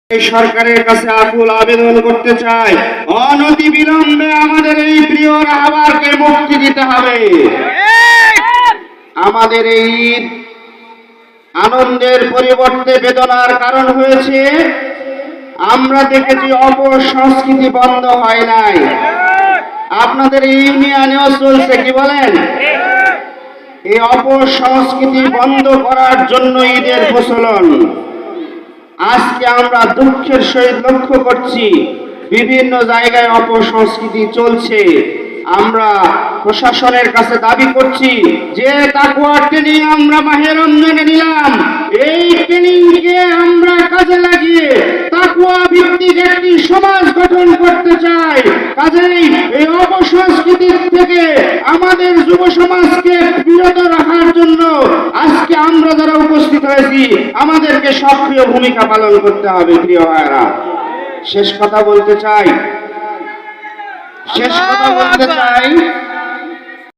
এই সরকারের কাছে আকুল আবেদন করতে চাই, অনতি বিলম্বে আমাদের এই প্রিয় রাহাবারকে মুক্তি দিতে হবে। আমাদের এই ঈদ আনন্দের পরিবর্তে বেদনার কারণ হয়েছে। আমরা দেখেছি অপসংস্কৃতি বন্ধ হয় নাই। আপনাদের ইউনিয়নেও চলছে, কি বলেন? এই অপসংস্কৃতি বন্ধ করার জন্য ঈদের প্রচলন। আজকে আমরা দুঃখের সহিত লক্ষ্য করছি বিভিন্ন জায়গায় অপসংস্কৃতি চলছে। আমরা প্রশাসনের কাছে দাবি করছি যে তাকওয়ার ট্রেনিং আমরা মাহে রমজানে নিলাম, এই ট্রেনিংকে আমরা কাজে লাগিয়ে তাকওয়া ভিত্তিক একটি সমাজ গঠন করতে চাই। কাজেই এই অপসংস্কৃতি থেকে আমাদের যুব সমাজকে বিরত রাখার জন্য আজকে আমরা যারা উপস্থিত হয়েছি আমাদেরকে সক্রিয় ভূমিকা পালন করতে হবে। প্রিয় ভাইরা, শেষ কথা বলতে চাই